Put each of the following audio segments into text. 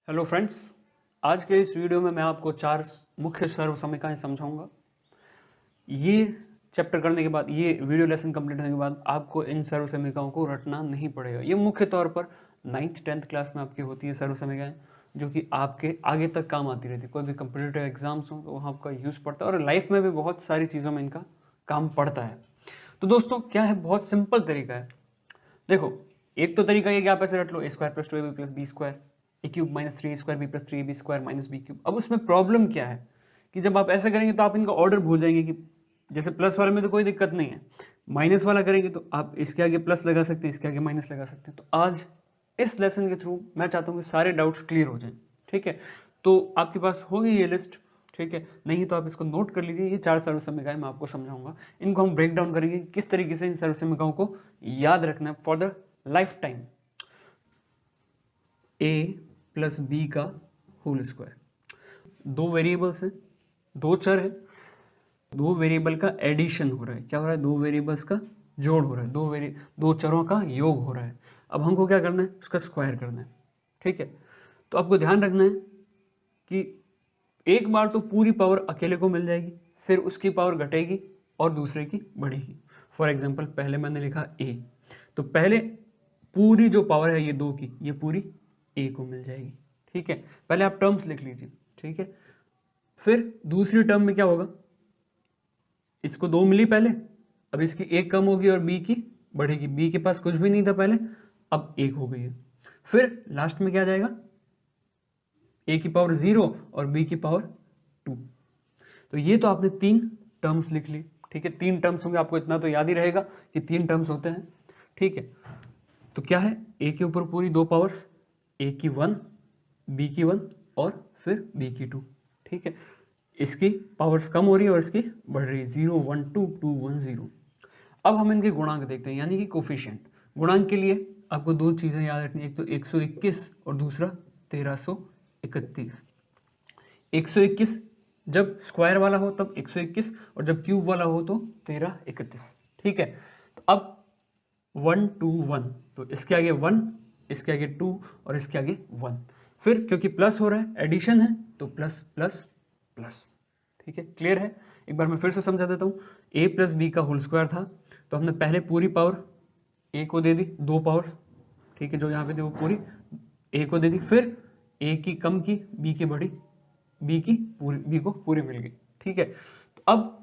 Hello friends, आज के इस वीडियो में मैं आपको चार मुख्य सर्वसमीकरण समझाऊंगा। ये चैप्टर करने के बाद, ये वीडियो लेसन कंप्लीट होने के बाद आपको इन सर्वसमीकरणों को रटना नहीं पड़ेगा। ये मुख्य तौर पर 9th-10th क्लास में आपकी होती है सर्वसमीकरण, जो कि आपके आगे तक काम आती रहती है। कोई भी कम्पिटिटिव एग्जाम्स हो तो वहाँ आपका यूज़ पड़ता है और लाइफ में भी बहुत सारी चीज़ों में इनका काम पड़ता है। तो दोस्तों क्या है, बहुत सिंपल तरीका है। देखो, एक तो तरीका ये कि आप ऐसे रट लो a² + 2ab + b² a³ - 3a² b + 3ab² - b³। अब उसमें प्रॉब्लम क्या है कि जब आप ऐसा करेंगे तो आप इनका ऑर्डर भूल जाएंगे कि जैसे प्लस वाले में तो कोई दिक्कत नहीं है, माइनस वाला करेंगे तो आप इसके आगे प्लस लगा सकते हैं, इसके आगे माइनस लगा सकते हैं। तो आज इस लेसन के थ्रू मैं चाहता हूँ कि सारे डाउट्स क्लियर हो जाएं। ठीक है, तो आपके पास होगी ये लिस्ट। ठीक है, नहीं तो आप इसको नोट कर लीजिए। ये चार सर्वसमीकरण मैं आपको समझाऊंगा, इनको हम ब्रेक डाउन करेंगे किस तरीके से इन सर्वसमीकरणों को याद रखना है for the life time. a + b का होल स्क्वायर, दो वेरिएबल्स हैं, दो चर है, दो वेरिएबल का एडिशन हो रहा है। क्या हो रहा है? दो वेरिएबल्स का जोड़ हो रहा है, दो चरों का योग हो रहा है। अब हमको क्या करना है? उसका स्क्वायर करना है। ठीक है, तो आपको ध्यान रखना है कि एक बार तो पूरी पावर अकेले को मिल जाएगी, फिर उसकी पावर घटेगी और दूसरे की बढ़ेगी। फॉर एग्जाम्पल, पहले मैंने लिखा a, तो पहले पूरी जो पावर है ये दो की, ये पूरी a को मिल जाएगी। ठीक है, पहले आप टर्म्स लिख लीजिए। ठीक है, फिर दूसरी टर्म में क्या होगा? इसको दो मिली पहले, अब इसकी एक कम होगी और b की बढ़ेगी। b के पास कुछ भी नहीं था पहले, अब एक हो गई है। फिर लास्ट में क्या आ जाएगा? a की पावर 0 और b की पावर 2। तो ये तो आपने तीन टर्म्स लिख ली। ठीक है, तीन टर्म्स होंगे, आपको इतना तो याद ही रहेगा कि तीन टर्म्स होते हैं। ठीक है, तो क्या है? a के ऊपर पूरी दो पावर्स, a की 1, b की 1 और फिर b की 2। ठीक है, इसकी पावर्स कम हो रही है और इसकी बढ़ रही है, 0 1 2 2 1 0। अब हम इनके गुणांक देखते हैं, यानी कि कोफिशिएंट। गुणांक के लिए आपको दो चीजें याद रखनी है, एक तो 121 और दूसरा 1331। 121 जब स्क्वायर वाला हो तब 121, और जब क्यूब वाला हो तो 1331। ठीक है, तो अब 1 2 1, तो इसके आगे 1, इसके आगे 2 और इसके आगे 1। फिर क्योंकि प्लस हो रहा है, एडिशन है, तो प्लस प्लस प्लस। ठीक है, क्लियर है? एक बार मैं फिर से समझा देता हूँ। a + b का होल स्क्वायर था, तो हमने पहले पूरी पावर a को दे दी, दो पावर्स। ठीक है, जो यहाँ पे थी वो पूरी a को दे दी, फिर a की कम की, b की बढ़ी, b की पूरी, b को पूरी मिल गई। ठीक है, तो अब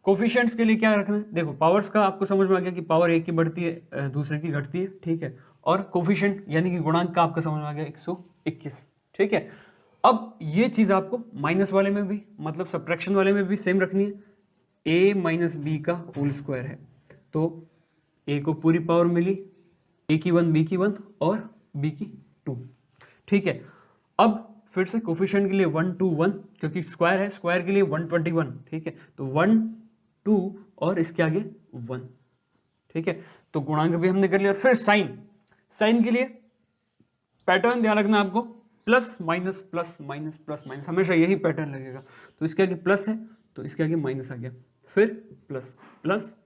कोफिशिएंट्स के लिए क्या रखना है? देखो, पावर्स का आपको समझ में आ गया कि पावर एक की बढ़ती है, दूसरे की घटती है। ठीक है, और कोफिशिएंट यानी कि गुणांक का आपको समझ में आ गया 121। ठीक है, अब ये चीज आपको माइनस वाले में भी, मतलब सब्ट्रैक्शन वाले में भी सेम रखनी है। a - b का होल स्क्वायर है, तो a को पूरी पावर मिली, a की 1 b की 1 और b की 2। ठीक है, अब फिर से कोफिशिएंट के लिए 1 2 1, क्योंकि स्क्वायर है, स्क्वायर के लिए 121। ठीक है, तो 1 2 और इसके आगे 1। ठीक है, तो गुणांक भी हमने कर लिया। और फिर साइन, साइन के लिए पैटर्न ध्यान रखना आपको, plus minus plus minus plus minus, हमेशा यही पैटर्न लगेगा। तो इसके आगे प्लस है तो इसके आगे माइनस आ गया, फिर प्लस प्लस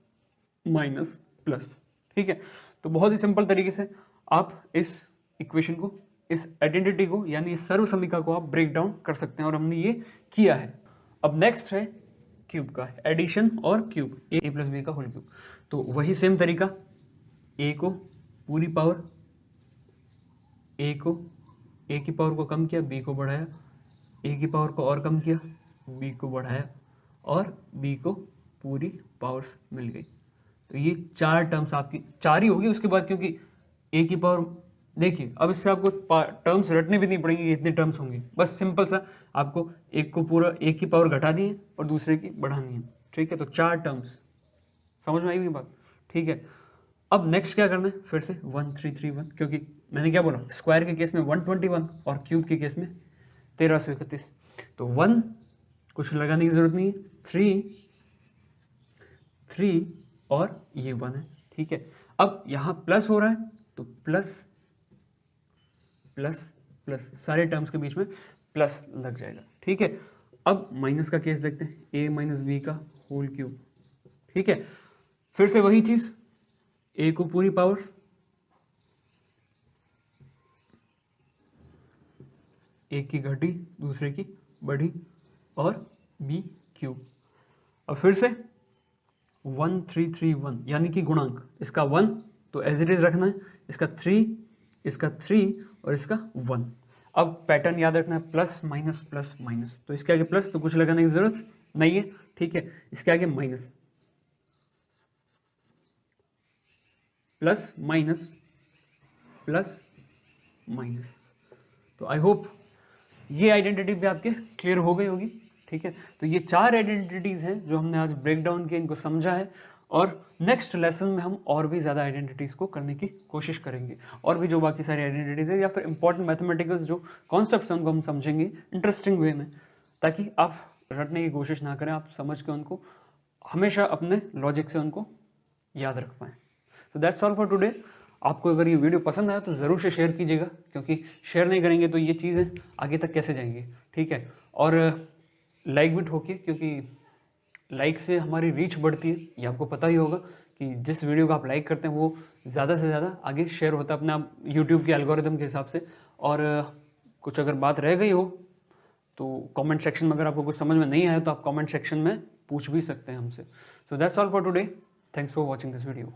माइनस प्लस। ठीक है, तो बहुत ही सिंपल तरीके से आप इस इक्वेशन को, इस आइडेंटिटी को, यानी इस सर्व समीकरण को आप ब्रेक डाउन कर सकते हैं, और हमने ये किया है। अब नेक्स्ट है क्यूब का एडिशन और क्यूब, a + b का होल क्यूब। तो वही सेम तरीका, a को पूरी पावर, a को, a की पावर को कम किया, b को बढ़ाया, a की पावर को और कम किया, b को बढ़ाया, और b को पूरी पावर्स मिल गई। तो ये चार टर्म्स आपकी, चार ही होगी उसके बाद, क्योंकि a की पावर, देखिए अब इससे आपको टर्म्स रटने भी नहीं पड़ेंगे, ये इतने टर्म्स होंगे। बस सिंपल सा आपको एक को पूरा, एक की पावर घटानी है और दूसरे की बढ़ानी है। ठीक है, तो चार टर्म्स, समझ में आई हुई बात? ठीक है, अब नेक्स्ट क्या करना है? फिर से 1 3 3 1, क्योंकि मैंने क्या बोला, स्क्वायर के केस में 121 और क्यूब के केस में 1331। तो 1 कुछ लगाने की जरूरत नहीं है, 3 और ये 1 है। ठीक है, अब यहां प्लस हो रहा है तो प्लस प्लस प्लस, सारे टर्म्स के बीच में प्लस लग जाएगा। ठीक है, अब माइनस का केस देखते हैं, a - b का होल क्यूब। ठीक है, फिर से वही चीज, a को पूरी पावर्स, एक की घटी दूसरे की बढ़ी और बी क्यूब। अब फिर से 1331 यानी कि गुणांक, इसका 1 तो एज इट इज रखना है, इसका 3, इसका 3 और इसका 1। अब पैटर्न याद रखना है प्लस माइनस, तो इसके आगे प्लस तो कुछ लगाने की जरूरत नहीं है, ठीक है। इसके आगे minus, plus minus plus minus. तो आई होप ये आइडेंटिटी भी आपके क्लियर हो गई होगी, ठीक है। तो ये 4 आइडेंटिटीज हैं जो हमने आज ब्रेक डाउन किए, इनको समझा है, और नेक्स्ट लेसन में हम और भी ज़्यादा आइडेंटिटीज को करने की कोशिश करेंगे, और भी जो बाकी सारी आइडेंटिटीज है या फिर इंपॉर्टेंट मैथमेटिकल्स जो कॉन्सेप्ट्स हैं उनको हम समझेंगे इंटरेस्टिंग वे में, ताकि आप रटने की कोशिश ना करें, आप समझ के उनको हमेशा अपने लॉजिक से उनको याद रख पाएँ। तो दैट्स ऑल फॉर टुडे। आपको अगर ये वीडियो पसंद आया तो ज़रूर से शेयर कीजिएगा, क्योंकि शेयर नहीं करेंगे तो ये चीज़ें आगे तक कैसे जाएंगी, ठीक है। और लाइक भी ठोकिए, क्योंकि लाइक से हमारी रीच बढ़ती है, ये आपको पता ही होगा कि जिस वीडियो को आप लाइक करते हैं वो ज़्यादा से ज़्यादा आगे शेयर होता है अपना यूट्यूब के एल्गोरिदम के हिसाब से। और कुछ अगर बात रह गई हो तो कमेंट सेक्शन में, अगर आपको कुछ समझ में नहीं आया तो आप कमेंट सेक्शन में पूछ भी सकते हैं हमसे। So that's all for today, thanks for watching this video.